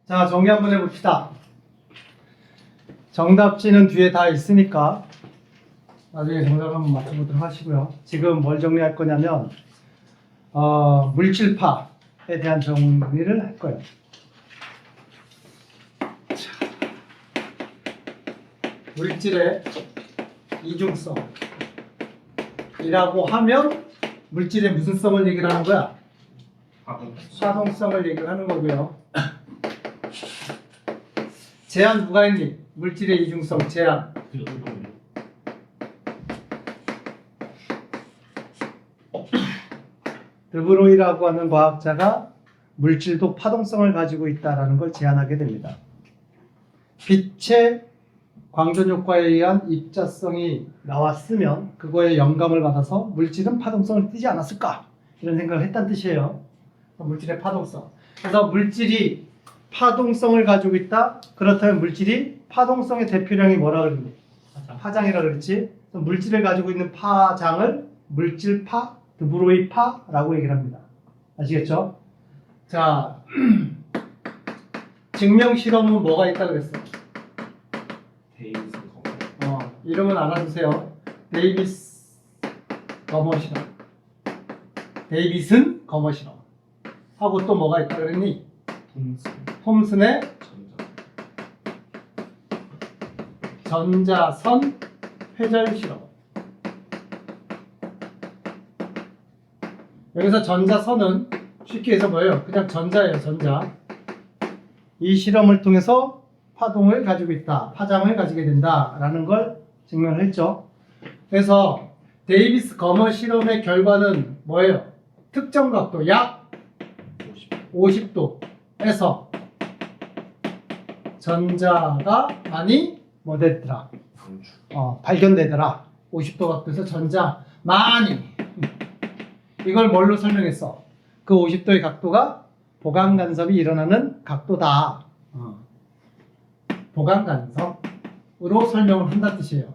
자, 정리 한번 해봅시다. 정답지는 뒤에 다 있으니까 나중에 정답 한번 맞춰보도록 하시고요. 지금 뭘 정리할 거냐면 물질파에 대한 정리를 할 거예요. 자, 물질의 이중성이라고 하면 물질의 무슨 성을 얘기를 하는 거야? 화동성을 얘기를 하는 거고요. 제한 누가 했니? 물질의 이중성 제한. 드브로이라고 하는 과학자가 물질도 파동성을 가지고 있다는 걸 제안하게 됩니다. 빛의 광전 효과에 의한 입자성이 나왔으면 그거에 영감을 받아서 물질은 파동성을 띠지 않았을까? 이런 생각을 했다는 뜻이에요. 물질의 파동성. 그래서 물질이 파동성을 가지고 있다. 그렇다면 물질이 파동성의 대표량이 뭐라 그러니? 파장이라 그랬지. 물질을 가지고 있는 파장을 물질파, 드브로이파라고 얘기를 합니다. 아시겠죠? 자, 증명 실험은 뭐가 있다 그랬어? 데이비스 거머. 이름은 알아두세요. 데이비스 거머 실험. 데이비슨 거머 실험. 하고 또 뭐가 있다 그랬니? 톰슨의 전자선 회절 실험. 여기서 전자선은 쉽게 해서 뭐예요? 그냥 전자예요, 전자. 이 실험을 통해서 파동을 가지고 있다, 파장을 가지게 된다라는 걸 증명을 했죠. 그래서 데이비스 거머 실험의 결과는 뭐예요? 특정 각도 약 50도에서 전자가 많이 뭐 됐더라? 발견되더라. 50도 각도에서 전자 많이. 이걸 뭘로 설명했어? 그 50도의 각도가 보강 간섭이 일어나는 각도다. 보강 간섭으로 설명을 한다는 뜻이에요.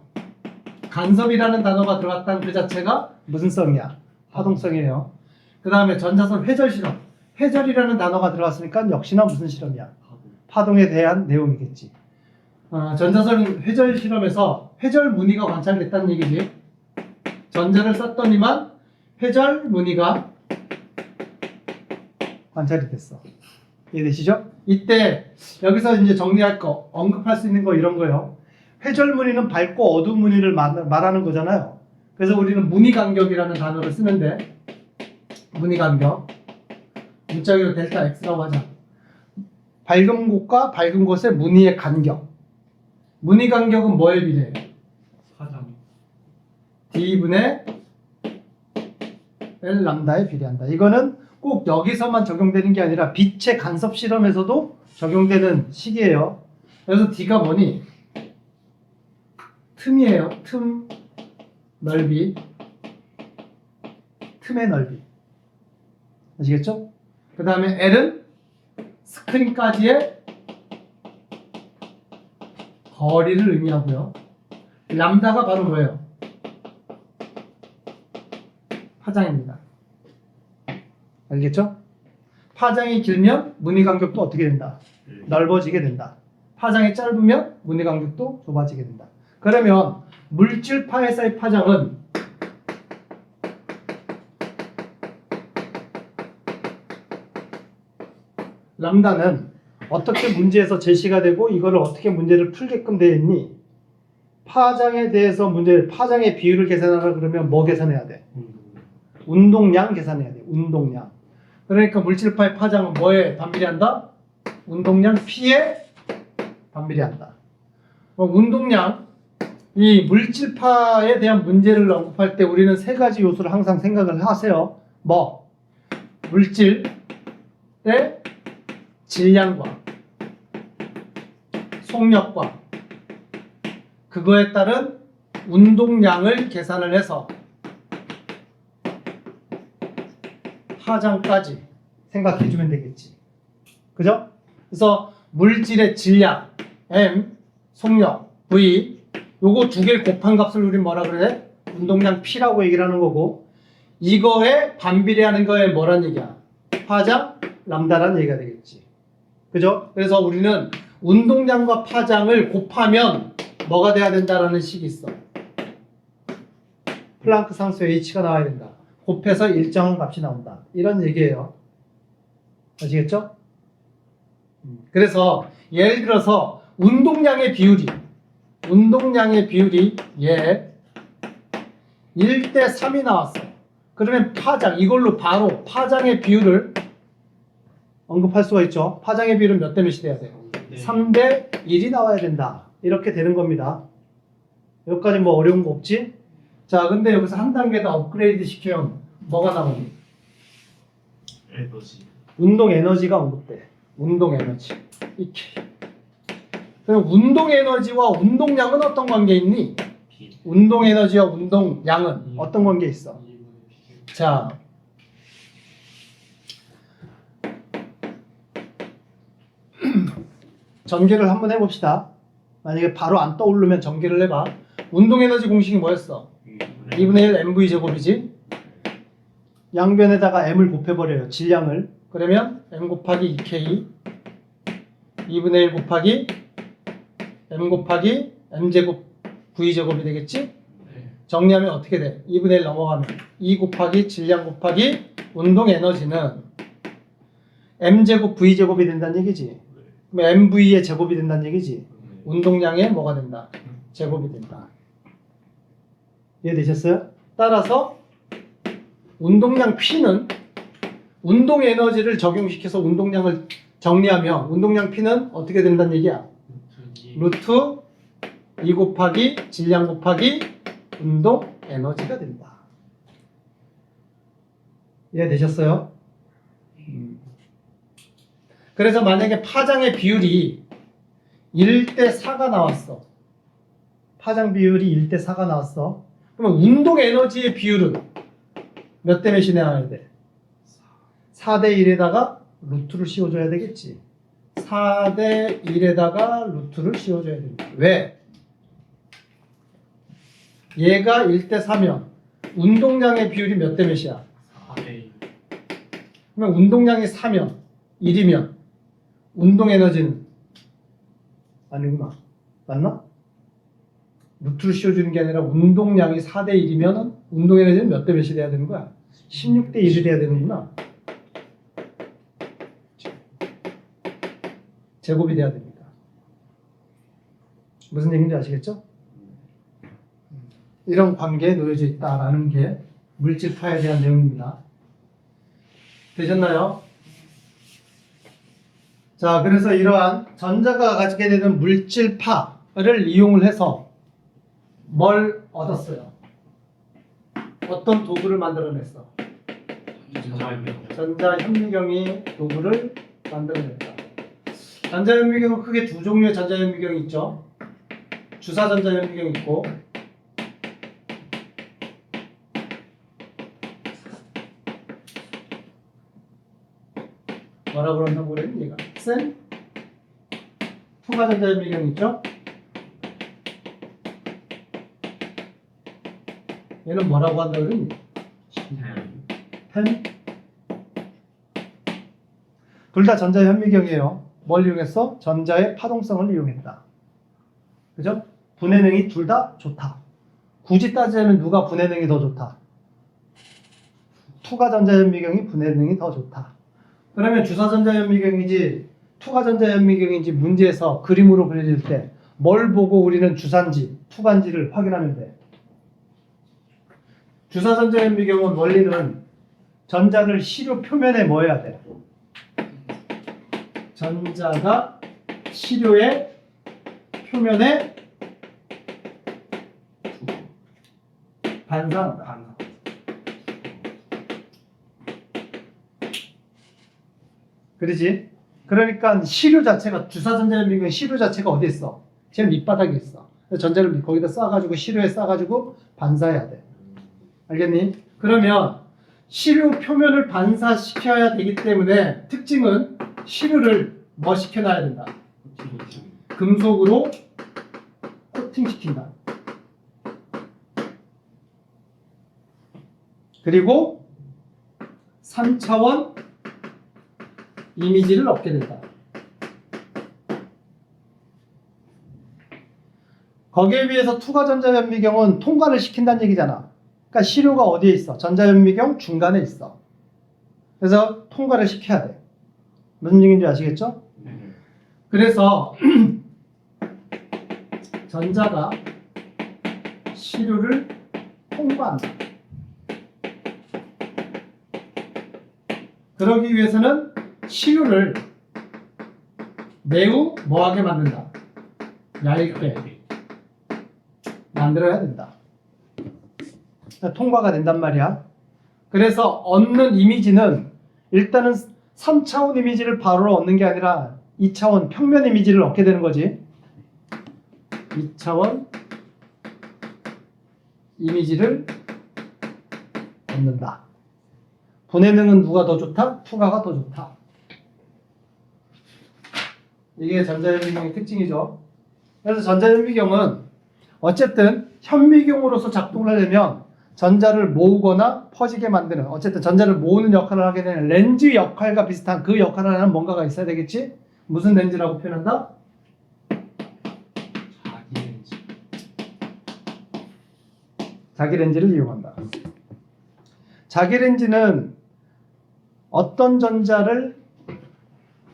간섭이라는 단어가 들어갔다는 그 자체가 무슨 성이야? 파동성이에요. 그 다음에 전자선 회절 실험. 회절이라는 단어가 들어갔으니까 역시나 무슨 실험이야? 파동에 대한 내용이겠지. 전자선 회절 실험에서 회절 무늬가 관찰됐다는 얘기지. 전자를 썼더니만 회절 무늬가 관찰이 됐어. 이해되시죠? 이때 여기서 이제 정리할 거, 언급할 수 있는 거 이런 거요. 회절 무늬는 밝고 어두운 무늬를 말하는 거잖아요. 그래서 우리는 무늬 간격이라는 단어를 쓰는데, 무늬 간격, 문자기로 델타 X라고 하자. 밝은 곳과 밝은 곳의 무늬의 간격. 무늬 간격은 뭐에 비례해요? 파장. D분의 L 람다에 비례한다. 이거는 꼭 여기서만 적용되는 게 아니라 빛의 간섭 실험에서도 적용되는 식이에요. 그래서 D가 뭐니? 틈이에요. 틈 넓이. 틈의 넓이. 아시겠죠? 그 다음에 L은 스크린까지의 거리를 의미하고요. 람다가 바로 뭐예요? 파장입니다. 알겠죠? 파장이 길면 무늬 간격도 어떻게 된다? 넓어지게 된다. 파장이 짧으면 무늬 간격도 좁아지게 된다. 그러면 물질파에서의 파장은 람다는 어떻게 문제에서 제시가 되고 이거를 어떻게 문제를 풀게끔 되어 있니? 파장에 대해서 파장의 비율을 계산하라 그러면 뭐 계산해야 돼? 운동량 계산해야 돼. 운동량. 그러니까 물질파의 파장은 뭐에 반비례한다? 운동량 P에 반비례한다. 운동량, 이 물질파에 대한 문제를 언급할 때 우리는 세 가지 요소를 항상 생각을 하세요. 뭐? 물질의 질량과 속력과 그거에 따른 운동량을 계산을 해서 파장까지 생각해 주면 되겠지. 그죠? 그래서 물질의 질량 M, 속력 V, 요거 두 개를 곱한 값을 우리 뭐라 그래? 운동량 P라고 얘기를 하는 거고, 이거에 반비례하는 거에 뭐란 얘기야? 파장 람다라는 얘기가 되겠지. 그죠? 그래서 우리는 운동량과 파장을 곱하면 뭐가 돼야 된다라는 식이 있어. 플랑크 상수 H가 나와야 된다. 곱해서 일정한 값이 나온다. 이런 얘기예요. 아시겠죠? 그래서 예를 들어서 운동량의 비율이 얘 1대 3이 나왔어. 그러면 파장, 이걸로 바로 파장의 비율을 언급할 수가 있죠. 파장의 비율은 몇 대 몇이 돼야 돼요? 네. 3대 1이 나와야 된다. 이렇게 되는 겁니다. 여기까지 뭐 어려운 거 없지? 자, 근데 여기서 한 단계 더 업그레이드 시키면 뭐가 나오니? 에너지. 운동 에너지가 언급돼. 운동 에너지. 이렇게. 그럼 운동 에너지와 운동량은 어떤 관계 있니? 비. 운동 에너지와 운동량은 어떤 관계 있어? 자, 전개를 한번 해봅시다. 만약에 바로 안 떠오르면 전개를 해봐. 운동 에너지 공식이 뭐였어? 2분의 1 mv 제곱이지? 양변에다가 m을 곱해버려요. 질량을. 그러면 m 곱하기 2k 2분의 1 곱하기 m 곱하기 m 제곱 v 제곱이 되겠지? 네. 정리하면 어떻게 돼? 2분의 1 넘어가면 2 곱하기 질량 곱하기 운동 에너지는 m 제곱 v 제곱이 된다는 얘기지. 그럼 mv의 제곱이 된다는 얘기지. 운동량의 뭐가 된다? 제곱이 된다. 이해되셨어요? 따라서 운동량 P는 운동 에너지를 적용시켜서 운동량을 정리하면 운동량 P는 어떻게 된다는 얘기야? 루트 2 곱하기 질량 곱하기 운동 에너지가 된다. 이해되셨어요? 그래서 만약에 파장의 비율이 1대 4가 나왔어. 파장 비율이 1대 4가 나왔어. 그러면 운동 에너지의 비율은 몇 대 몇이 나와야 돼? 4대 1에다가 루트를 씌워줘야 되겠지. 4대 1에다가 루트를 씌워줘야 됩니다. 왜? 얘가 1대 4면 운동량의 비율이 몇 대 몇이야? 4대 그러면 운동량이 4면 1이면 운동 에너지는 아니구나. 맞나? 루트를 씌워주는 게 아니라 운동량이 4대 1이면 운동 에너지는 몇 대 몇이 돼야 되는 거야? 16대 1이 돼야 되는구나. 제곱이 돼야 됩니다. 무슨 얘기인지 아시겠죠? 이런 관계에 놓여져 있다라는 게 물질파에 대한 내용입니다. 되셨나요? 자, 그래서 이러한 전자가 가지게 되는 물질파를 이용을 해서 뭘 얻었어요? 어떤 도구를 만들어냈어? 전자현미경이 도구를 만들어냈다. 전자현미경은 크게 두 종류의 전자현미경이 있죠. 주사전자현미경이 있고 뭐라 그런다고 그래? 얘가 투과전자현미경이 있죠. 얘는 뭐라고 한다고 그러니? 펜? 둘 다 전자현미경이에요. 뭘 이용했어? 전자의 파동성을 이용했다. 그죠? 분해능이 둘 다 좋다. 굳이 따지자면 누가 분해능이 더 좋다? 투과전자현미경이 분해능이 더 좋다. 그러면 주사전자현미경인지 투과전자현미경인지 문제에서 그림으로 그려질 때 뭘 보고 우리는 주사인지 투과인지를 확인하면 돼? 주사전자현미경은 원리는 전자를 시료 표면에 뭐 해야 돼? 전자가 시료의 표면에 반사한다. 그러지? 그러니까 시료 자체가 주사전자현미경 시료 자체가 어디 있어? 제일 밑바닥에 있어. 전자를 거기다 쏴가지고 시료에 쏴가지고 반사해야 돼. 알겠니? 그러면 시료 표면을 반사시켜야 되기 때문에 특징은 시료를 뭐 시켜놔야 된다? 금속으로 코팅시킨다. 그리고 3차원 이미지를 얻게 된다. 거기에 비해서 투과 전자현미경은 통과를 시킨다는 얘기잖아. 그러니까 시료가 어디에 있어? 전자현미경 중간에 있어. 그래서 통과를 시켜야 돼. 무슨 얘기인지 아시겠죠? 그래서 전자가 시료를 통과한다. 그러기 위해서는 시료를 매우 뭐하게 만든다. 얇게 만들어야 된다. 통과가 된단 말이야. 그래서 얻는 이미지는 일단은 3차원 이미지를 바로 얻는 게 아니라 2차원 평면 이미지를 얻게 되는 거지. 2차원 이미지를 얻는다. 분해능은 누가 더 좋다? 투과가 더 좋다. 이게 전자현미경의 특징이죠. 그래서 전자현미경은 어쨌든 현미경으로서 작동을 하려면 전자를 모으거나 퍼지게 만드는, 어쨌든 전자를 모으는 역할을 하게 되는 렌즈 역할과 비슷한 그 역할을 하는 뭔가가 있어야 되겠지? 무슨 렌즈라고 표현한다? 자기 렌즈. 자기 렌즈를 이용한다. 자기 렌즈는 어떤 전자를,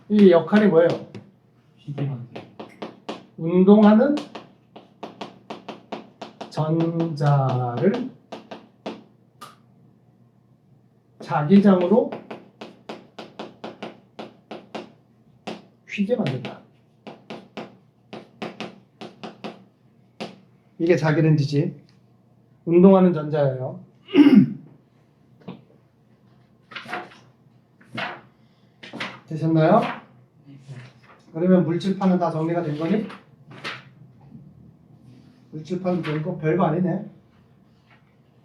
이 역할이 뭐예요? 피게 만들. 운동하는 전자를 자기장으로 휘게 만든다. 이게 자기 렌즈지. 운동하는 전자예요. 되셨나요? 그러면 물질파는 다 정리가 된 거니? 물질파는 별거 아니네.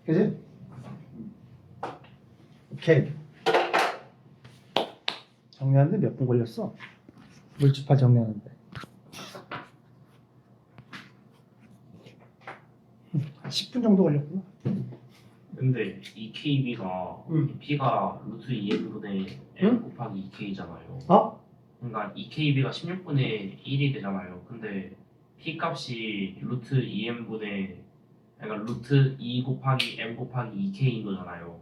그지? 오케이. 정리하는데 몇 분 걸렸어? 물질파 정리하는데. 10분 정도 걸렸구나. 근데 EKB가 P가 루트 2n분의 m 곱하기 2K잖아요. 어? 그러니까 EKB가 16분의 1이 되잖아요. 근데 P 값이 루트 2n분의 그러니까 루트 2 곱하기 m 곱하기 2K인 거잖아요.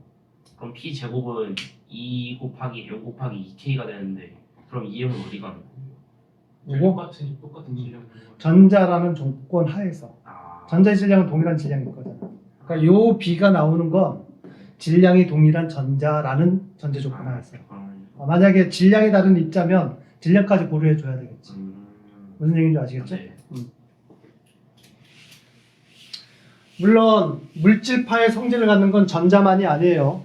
그럼 P 제곱은 2 곱하기 m 곱하기 2K가 되는데 그럼 2m은 어디 가는 거예요? 요거? 똑같은 질량. 전자라는 조건 하에서 아, 전자의 질량은 동일한 질량일 거잖아. 그러니까 요 B가 나오는 건 질량이 동일한 전자라는 전제 조건 하에서. 만약에 질량이 다른 입자면 질량까지 고려해 줘야 되겠지. 무슨 얘기인지 아시겠죠? 네. 물론 물질파의 성질을 갖는 건 전자만이 아니에요.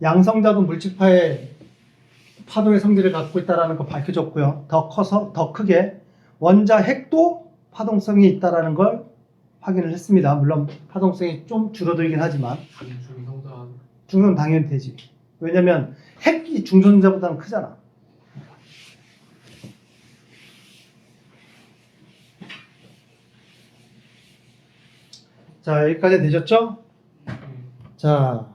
양성자도 물질파의 파도의 성질을 갖고 있다는 거 밝혀졌고요. 더 커서 더 크게 원자 핵도 파동성이 있다는 걸 확인을 했습니다. 물론 파동성이 좀 줄어들긴 하지만 중성은 당연히 되지. 왜냐면 핵이 중성자보다는 크잖아. 자, 여기까지 되셨죠? 자,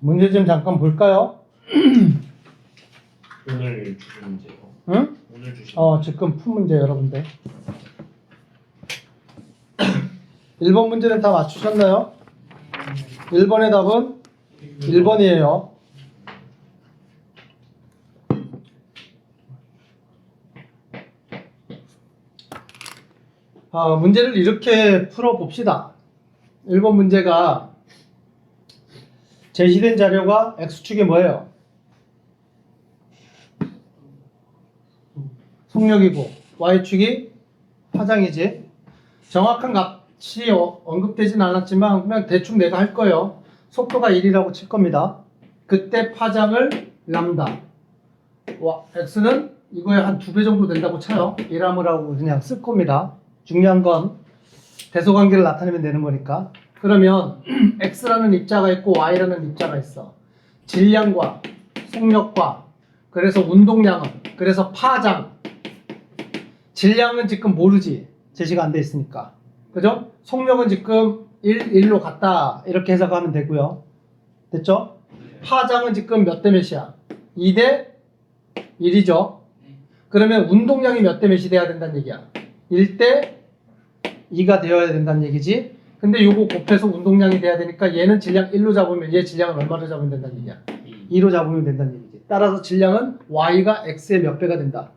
문제 좀 잠깐 볼까요? 오늘 주신 문제요. 응? 오늘 주신 지금 푼 문제 여러분들. 1번 문제는 다 맞추셨나요? 1번의 답은 1번이에요. 문제를 이렇게 풀어봅시다. 1번 문제가 제시된 자료가 X축이 뭐예요? 속력이고 Y축이 파장이지. 정확한 값이 언급되진 않았지만 그냥 대충 내가 할 거예요. 속도가 1이라고 칠 겁니다. 그때 파장을 람다. X는 이거에 한 2배 정도 된다고 쳐요. 1암이라고 그냥 쓸 겁니다. 중요한 건 대소관계를 나타내면 되는 거니까. 그러면 X라는 입자가 있고 Y라는 입자가 있어. 질량과 속력과 그래서 운동량은 그래서 파장 질량은 지금 모르지 제시가 안 돼 있으니까 그죠? 속력은 지금 1로 갔다 이렇게 해석하면 되고요 됐죠? 파장은 지금 몇 대 몇이야? 2대 1이죠 그러면 운동량이 몇 대 몇이 돼야 된다는 얘기야 1대 2가 되어야 된다는 얘기지 근데 요거 곱해서 운동량이 돼야 되니까 얘는 질량 1로 잡으면 얘 질량은 얼마로 잡으면 된다는 얘기야 2로 잡으면 된다는 얘기지 따라서 질량은 y가 x의 몇 배가 된다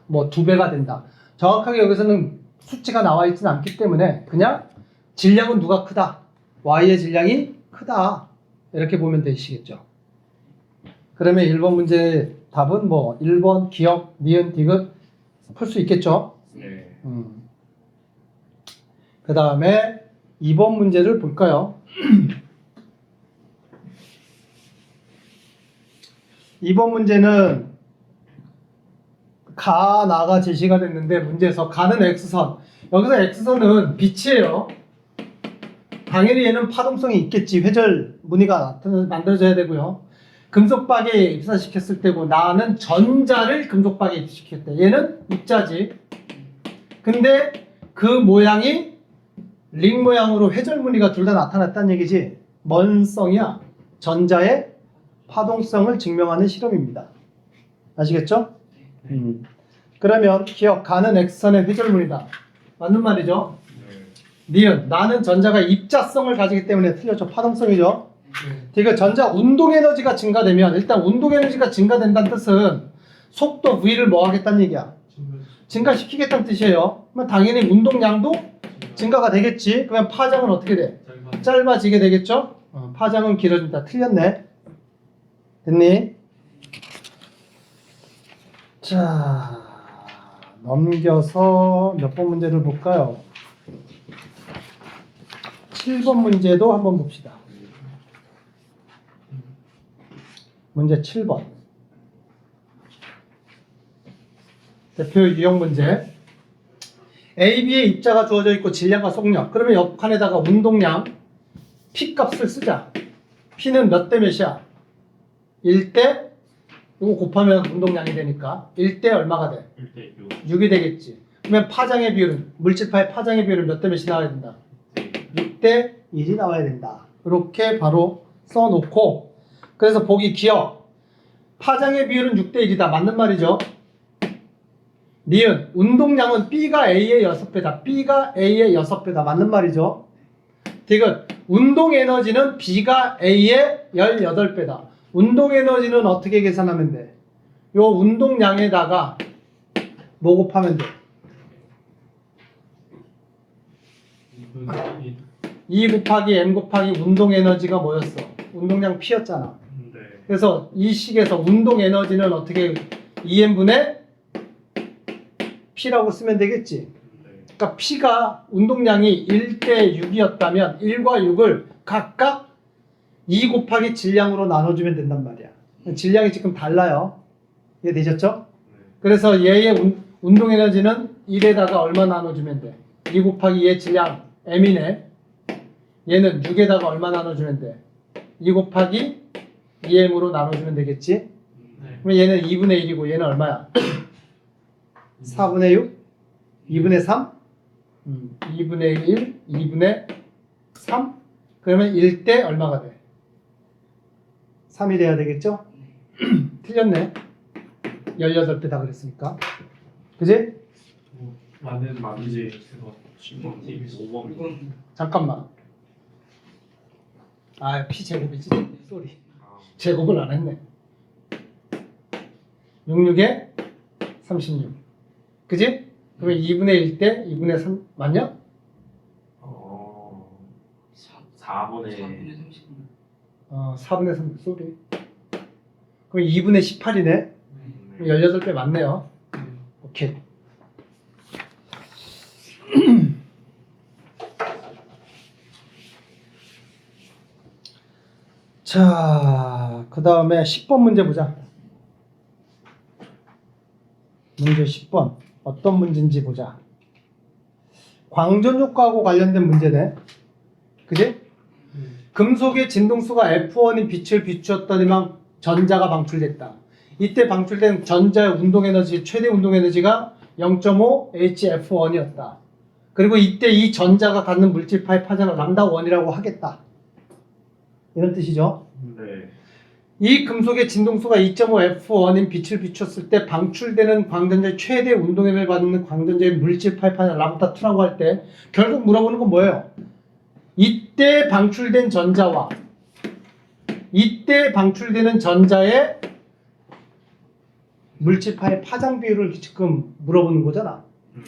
뭐 2배가 된다 정확하게 여기서는 수치가 나와 있지는 않기 때문에 그냥 질량은 누가 크다 y의 질량이 크다 이렇게 보면 되시겠죠 그러면 1번 문제 답은 뭐 1번 기억, 니은, 디귿 풀 수 있겠죠 네. 그 다음에 2번 문제를 볼까요? 2번 문제는 가, 나가 제시가 됐는데 문제에서 가는 X선 여기서 X선은 빛이에요 당연히 얘는 파동성이 있겠지 회절 무늬가 만들어져야 되고요 금속박에 입사시켰을 때고 나는 전자를 금속박에 입사시켰대 얘는 입자지 근데 그 모양이 링 모양으로 회절 무늬가 둘 다 나타났다는 얘기지 뭔 성이야? 전자의 파동성을 증명하는 실험입니다 아시겠죠? 그러면 기억 가는 X선의 회절 무늬다 맞는 말이죠? 니은 나는 전자가 입자성을 가지기 때문에 틀렸죠 파동성이죠 그러니까 전자 운동 에너지가 증가되면 일단 운동 에너지가 증가된다는 뜻은 속도 V를 뭐 하겠다는 얘기야 증가시키겠다는 뜻이에요 그러면 당연히 운동량도 증가가 되겠지 그러면 파장은 어떻게 돼? 짧아지게 되겠죠? 파장은 길어진다 틀렸네 됐니? 자 넘겨서 몇 번 문제를 볼까요? 7번 문제도 한번 봅시다. 문제 7번. 대표 유형 문제. A, B의 입자가 주어져 있고 질량과 속력. 그러면 옆 칸에다가 운동량 P 값을 쓰자. P는 몇 대 몇이야? 1대 이거 곱하면 운동량이 되니까 1대 얼마가 돼? 1대 6. 6이 되겠지. 그러면 파장의 비율은 물질파의 파장의 비율은 몇 대 몇이 나와야 된다? 6대 1이 나와야 된다. 이렇게 바로 써놓고 그래서 보기 기억 파장의 비율은 6대 1이다. 맞는 말이죠. 니은 운동량은 B가 A의 6배다. B가 A의 6배다. 맞는 말이죠. 디귿 운동 에너지는 B가 A의 18배다. 운동 에너지는 어떻게 계산하면 돼? 요 운동량에다가 뭐 곱하면 돼? 2 곱하기 M 곱하기 운동 에너지가 뭐였어? 운동량 P였잖아. 네. 그래서 이 식에서 운동 에너지는 어떻게 2M분의 P라고 쓰면 되겠지? 그러니까 P가 운동량이 1대 6이었다면 1과 6을 각각 2 곱하기 질량으로 나눠주면 된단 말이야. 질량이 지금 달라요. 이해되셨죠? 그래서 얘의 운동 에너지는 1에다가 얼마 나눠주면 돼? 2 곱하기 얘 질량 M이네. 얘는 6에다가 얼마 나눠주면 돼? 2 곱하기 2M으로 나눠주면 되겠지? 네. 그러면 얘는 2분의 1이고 얘는 얼마야? 4분의 6? 2분의 3? 2분의 1, 2분의 3? 그러면 1대 얼마가 돼? 3이 돼야 되겠죠? 틀렸네. 18배다 그랬으니까. 그지? 맞는 맞지 그거 5번. 잠깐만. 아, P제곱이지? 쏘리. 아, 제곱을 안 했네. 66에 36. 그지? 그러면 2분의 1대 2분의 3 맞냐? 4분의 4분의 3 쏘리. 그럼 2분의 18이네. 18배 맞네요. 오케이. 자, 그 다음에 10번 문제 보자. 문제 10번. 어떤 문제인지 보자. 광전 효과하고 관련된 문제네. 그지? 금속의 진동수가 F1인 빛을 비추었더니만 전자가 방출됐다. 이때 방출된 전자의 운동 에너지, 최대 운동 에너지가 0.5 HF1이었다. 그리고 이때 이 전자가 갖는 물질파의 파장을 람다1이라고 하겠다. 이런 뜻이죠. 네. 이 금속의 진동수가 2.5 F1인 빛을 비췄을 때 방출되는 광전자의 최대 운동 에너지를 받는 광전자의 물질파의 파장을 람다2라고 할 때 결국 물어보는 건 뭐예요? 이때 방출된 전자와 이때 방출되는 전자의 물질파의 파장 비율을 지금 물어보는 거잖아. 네.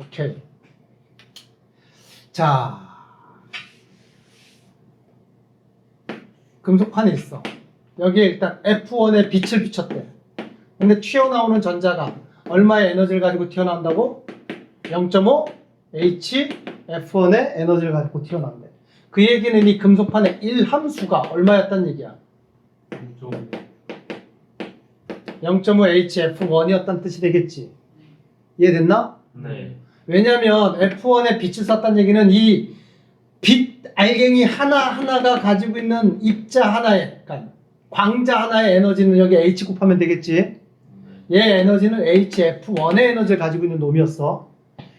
오케이. 자, 금속판이 있어. 여기에 일단 F1에 빛을 비췄대. 근데 튀어나오는 전자가 얼마의 에너지를 가지고 튀어나온다고? 0.5 HF1의 에너지를 가지고 튀어나온대. 그 얘기는 이 금속판의 1함수가 얼마였단 얘기야? 0.5 HF1이었단 뜻이 되겠지. 이해됐나? 네. 왜냐면 F1에 빛을 쐈다는 얘기는 이 빛 알갱이 하나하나가 가지고 있는 입자 하나의, 그러니까 광자 하나의 에너지는 여기 H 곱하면 되겠지. 얘 에너지는 HF1의 에너지를 가지고 있는 놈이었어.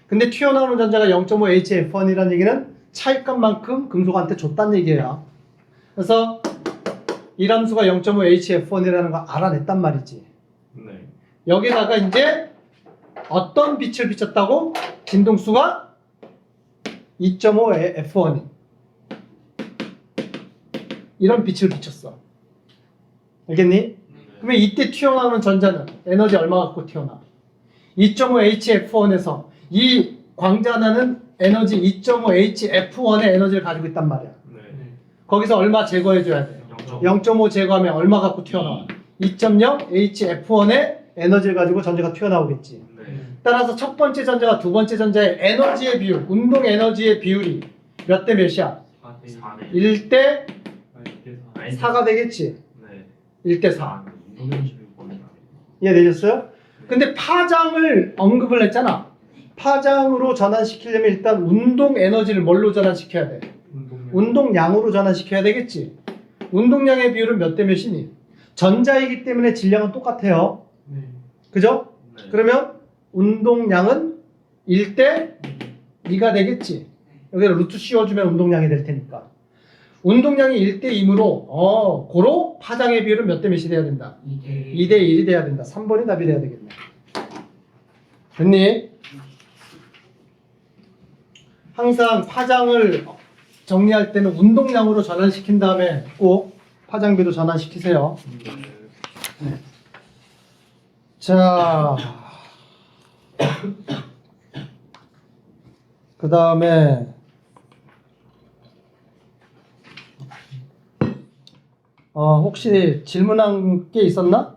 근데 튀어나오는 전자가 0.5 HF1이라는 얘기는 차이값만큼 금속한테 줬다는 얘기야. 그래서 이 함수가 0.5 HF1이라는 걸 알아냈단 말이지. 네. 여기다가 이제 어떤 빛을 비췄다고? 진동수가 2.5 F1인 이런 빛을 비췄어. 알겠니? 그러면 이때 튀어나오는 전자는 에너지 얼마 갖고 튀어나? 2.5 HF1에서 이 광자 하나는 에너지 2.5 HF1의 에너지를 가지고 있단 말이야. 네. 거기서 얼마 제거해줘야 돼? 0.5 제거하면 얼마 갖고 튀어나와? 2.0 HF1의 에너지를 가지고 전자가 튀어나오겠지. 네. 따라서 첫 번째 전자와 두 번째 전자의 에너지의 비율, 운동 에너지의 비율이 몇 대 몇이야? 4네. 1대 4가 되겠지. 네. 1대 4. 운동연습을 이해되셨어요? 근데 파장을 언급을 했잖아. 파장으로 전환시키려면 일단 운동 에너지를 뭘로 전환시켜야 돼? 운동량으로 전환시켜야 되겠지. 운동량의 비율은 몇 대 몇이니? 전자이기 때문에 질량은 똑같아요. 그죠? 네. 그러면 운동량은 1대 2가 되겠지. 여기다 루트 씌워주면 운동량이 될 테니까. 운동량이 1대 2이므로 고로 파장의 비율은 몇 대 몇이 돼야 된다? 2대 1이 돼야 된다. 3번이 답이 돼야 되겠네. 됐니? 항상 파장을 정리할 때는 운동량으로 전환시킨 다음에 꼭 파장비도 전환시키세요. 자, 그 다음에 혹시 질문한 게 있었나?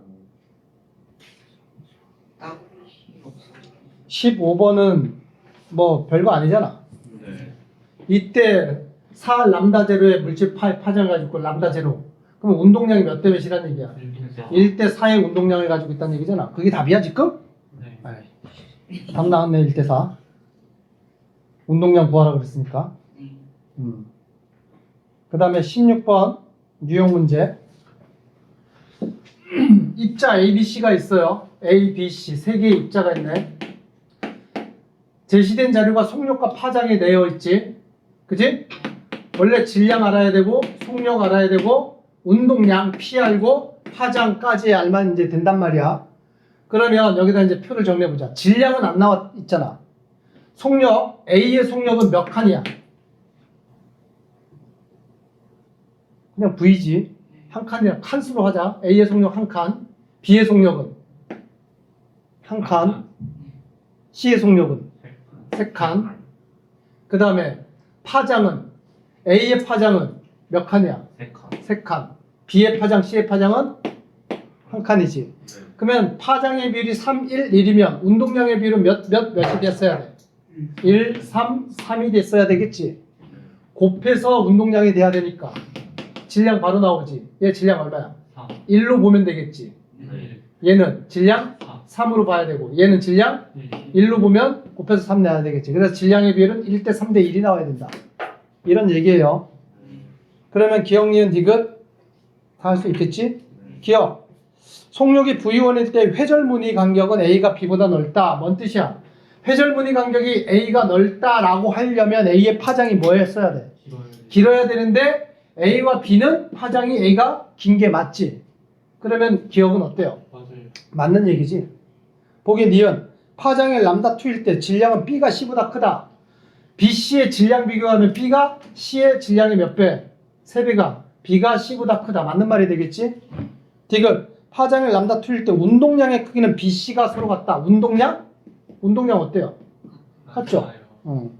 15번은 뭐 별거 아니잖아. 네. 이때 4 람다 제로의 물질 파장을 가지고 있고 람다 제로. 그럼 운동량이 몇 대 몇이라는 얘기야? 1대 4의 운동량을 가지고 있다는 얘기잖아. 그게 답이야 지금? 네. 아이, 답 나왔네. 1대 4. 운동량 구하라 그랬으니까. 그 다음에 16번 뉴욕 문제. 입자 A, B, C가 있어요. A, B, C 세 개의 입자가 있네. 제시된 자료가 속력과 파장에 내어 있지. 그지? 원래 질량 알아야 되고 속력 알아야 되고 운동량 P 알고 파장까지 알면 이제 된단 말이야. 그러면 여기다 이제 표를 정리해 보자. 질량은 안 나와 있잖아. 속력 A의 속력은 몇 칸이야? 그냥 V지. 한 칸이야. 칸수로 하자. A의 속력 한 칸, B의 속력은 한 칸, C의 속력은 세 칸. 그 다음에 파장은 A의 파장은 몇 칸이야? 3칸. 세 칸. B의 파장, C의 파장은 한 칸이지. 네. 그러면 파장의 비율이 3, 1, 1이면 운동량의 비율은 몇이 됐어야 돼? 1, 3, 3이 됐어야 되겠지. 곱해서 운동량이 돼야 되니까 질량 바로 나오지. 얘 질량 얼마야? 4. 1로 보면 되겠지. 네. 얘는 질량 3으로 봐야 되고 얘는 질량 1로 보면 곱해서 3 내야 되겠지. 그래서 질량의 비율은 1대 3대 1이 나와야 된다. 이런 얘기예요. 그러면 기억, 니은, 디귿 다 할 수 있겠지? 네. 기억. 속력이 V1일 때 회절무늬 간격은 A가 B보다 넓다. 뭔 뜻이야? 회절무늬 간격이 A가 넓다라고 하려면 A의 파장이 뭐였어야 돼? 길어야 되는데 A와 B는 파장이 A가 긴 게 맞지? 그러면 기억은 어때요? 맞아요. 맞는 얘기지. 보기 니은 파장의 람다2일 때 질량은 B가 C보다 크다. BC의 질량 비교하면 B가 C의 질량의 몇 배? 3배가. B가 C보다 크다. 맞는 말이 되겠지? 디귿 파장의 람다2일 때 운동량의 크기는 BC가 서로 같다. 운동량? 운동량 어때요? 같죠? 응.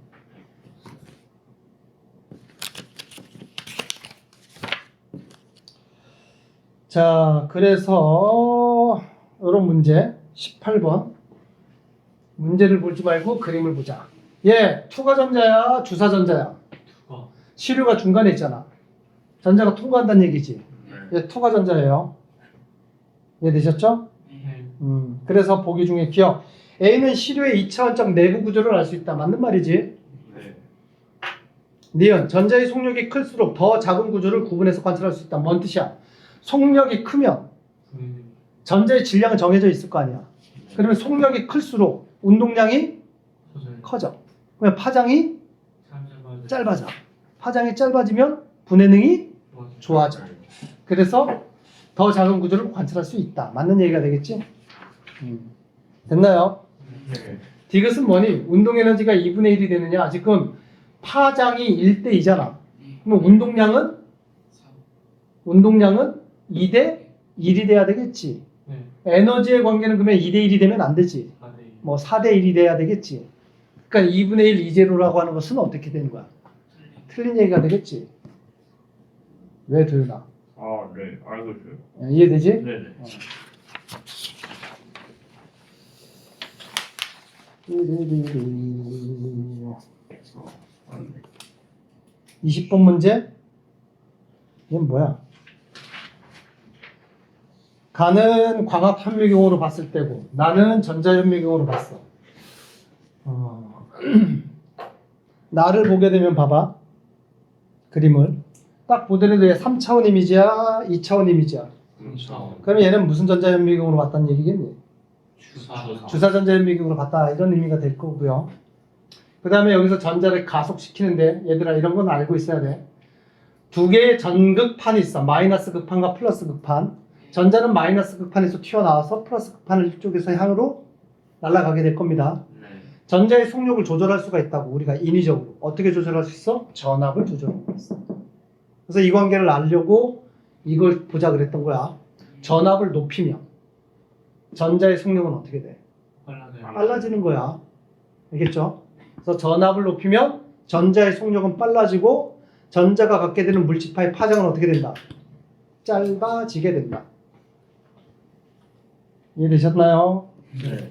자, 그래서 이런 문제 18번 문제를 보지 말고 그림을 보자. 얘 투과전자야 주사전자야? 두가. 시류가 중간에 있잖아. 전자가 통과한다는 얘기지. 얘 투과전자예요. 이해되셨죠? 네. 그래서 보기 중에 기억. A는 시류의 2차원적 내부 구조를 알 수 있다. 맞는 말이지. 네. 니은 전자의 속력이 클수록 더 작은 구조를 구분해서 관찰할 수 있다. 뭔 뜻이야? 속력이 크면 전자의 질량은 정해져 있을 거 아니야. 그러면 속력이 클수록 운동량이 커져. 그러면 파장이 짧아져. 파장이 짧아지면 분해능이 좋아져. 그래서 더 작은 구조를 관찰할 수 있다. 맞는 얘기가 되겠지? 됐나요? 네. 디귿은 뭐니? 운동 에너지가 2분의 1이 되느냐? 지금 파장이 1대 2잖아. 그럼 운동량은 2대 1이 돼야 되겠지. 네. 에너지의 관계는 그러면 2대 1이 되면 안 되지. 아, 네. 뭐 4대 1이 돼야 되겠지. 그러니까 2분의 1 이제로라고 하는 것은 어떻게 되는 거야? 틀린 얘기가 되겠지. 왜 도윤아? 아, 네. 알고 있어요. 이해되지? 네네. 20번 문제? 이건 뭐야? 가는 광학 현미경으로 봤을 때고 나는 전자현미경으로 봤어. 나를 보게 되면 봐봐. 그림을 딱 보더라도 얘 3차원 이미지야 2차원 이미지야. 그럼 얘는 무슨 전자현미경으로 봤다는 얘기겠니? 주사전자현미경으로 봤다 이런 의미가 될 거고요. 그 다음에 여기서 전자를 가속시키는데 얘들아 이런 건 알고 있어야 돼. 두 개의 전극판이 있어. 마이너스 극판과 플러스 극판. 전자는 마이너스 극판에서 튀어나와서 플러스 극판을 쪽에서 향으로 날아가게 될 겁니다. 네. 전자의 속력을 조절할 수가 있다고 우리가 인위적으로. 어떻게 조절할 수 있어? 전압을 조절하고 있어. 그래서 이 관계를 알려고 이걸 보자 그랬던 거야. 전압을 높이면 전자의 속력은 어떻게 돼? 빨라지는 거야. 알겠죠? 그래서 전압을 높이면 전자의 속력은 빨라지고 전자가 갖게 되는 물질파의 파장은 어떻게 된다? 짧아지게 된다. 이해되셨나요? 네.